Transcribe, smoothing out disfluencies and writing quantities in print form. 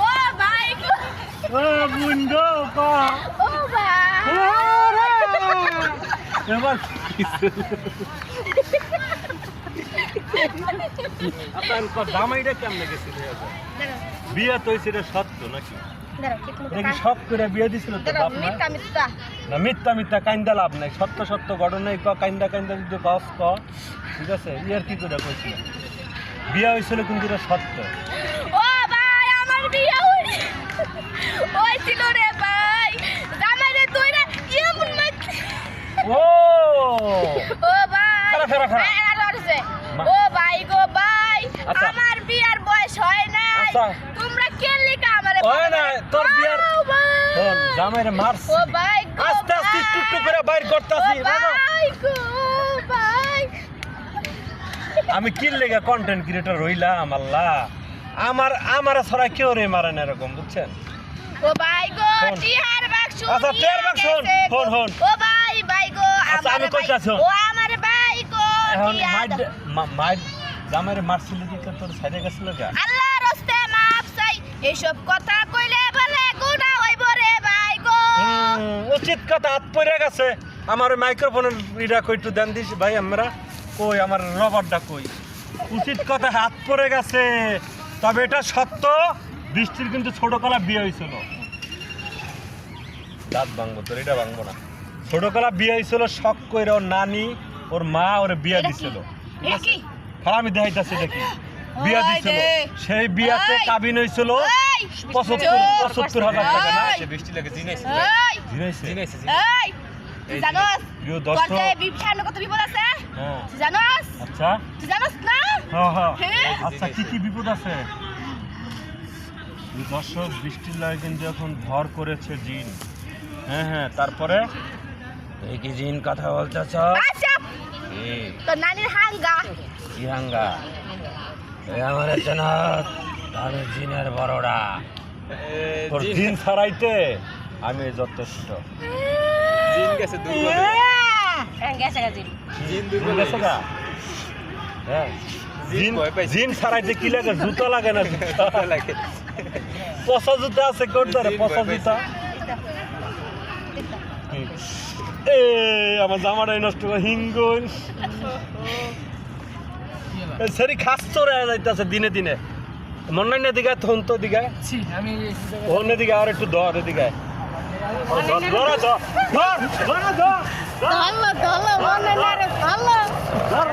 ও ভাই ও বুন্ডো পা ও ভাই এবার আপনার জামাইটা কেমন গেছিল বিয়ে তো সেটা সত্য নাকি দেখি সব করে বিয়ে দিছিল তো বাপ মা না মিথ্যা মিথ্যা কাইন্দা লাভ নাই সত্য সত্য ঘটনাই কাইন্দা কাইন্দা যদি বাস ক ঠিক আছে ইয়ার কি করে কইছিল বিয়ে হয়েছিল কিন্তু এটা সত্য ও ভাই আমার বিয়ে হয়েছিল রে ভাই জামাইরে তুই না এমন মারছিস ও ও ভাই ফেরা ও ভাই গো ভাই আচ্ছা। আমার বিয়ার বয়স হয় নাই আচ্ছা। তোমরা কেন লিখা আমারে হয় না তোর বিয়ার শোন জামাইরে মারছ ও ভাই গো আস্তে আস্তে টুকটু করে বাইর করতাছি ভাই গো ভাই আমি কি লেগে কন্টেন্ট ক্রিয়েটর হইলাম আল্লাহ আমার ছাড়া কেউ রে মারে না এরকম বুঝছেন ও ভাই গো শোন। টিহার বাক্স আচ্ছা, টিহার বাক্স শোন, শোন, শোন। ও ভাই গো আচ্ছা, আমি আমার কইতাছি, ভাই- শোন। ও আমার ভাই গো এখন টিহার মাইর জামাইরে মারছিল দিকে তোর সাইডে গেছিল কে আল্লাহ রস্তে মাফ চাই এইসব কথা কইলে বলে গুনাহ হইব রে ভাই গো উচিত কথা হাত পড়ে গেছে আমার মাইক্রোফোনের ইটা কইটু দেন দিস ভাই আমরা কই আমার রবারটা কই উচিত কথা হাত পড়ে গেছে তবে এটা সত্য বৃষ্টির কিন্তু ছোট কলা বিয়ে হয়েছিল দাঁত ভাঙবো তোর এটা ভাঙবো না ছোট কলা বিয়ে হয়েছিল শখ করে ওর নানি ওর মা ওর বিয়ে দিছিল এটা কি খারাপ আমি দেখাইতাছি দেখি বিয়া ওই দিছিল রে। সেই বিয়াতে ওই। কাবিন হয়েছিল ওই। ৭৫,০০০ টাকা না ওই। বৃষ্টি লাগে জিনাইছে এই জিনাইছে? জিনাইছে এই তুই জানোস প্রিয় তোর দর্শক যে সামনে কত বিপদ আছে হ্যাঁ তুই জানোস আচ্ছা তুই জানোস না হ্যাঁ হ্যাঁ হ্যাঁ। আচ্ছা কি কি বিপদ আছে এই দর্শক বৃষ্টির লাগে কিন্তু এখন ভর করেছে জিন হ্যাঁ হ্যাঁ তারপরে এই কি জিন কথা বলতেছ আচ্ছা তোর নানির হাঙ্গা ইহাঙ্গা এই আমার চেনা আমি জিনের বড়রা তোর জিন ছাড়াইতে আমি যথেষ্ট জিন গেছে দুর্বল গেছে গেছে জিন জিন দুর্বল গেছে গা? হ্যাঁ জিন ভয় পাইছে। জিন ছাড়াইতে কি লাগে জুতো লাগে না জুতো লাগে পচা জুতা আছে কোন ধরে জিন পচা ভয় জুতা এ আমার জামাটাই নষ্ট করে হিঙ্গুন সেরি খাস চড়ে যাইতেছে দিনে দিনে মনে নাই না দিঘায় তখন তো দিঘায় আমি অন্য দিকে আর একটু ধর এদিকে ধর ধর ধর ধর ধর ভালো ভালো মনে না রে ভালো ধর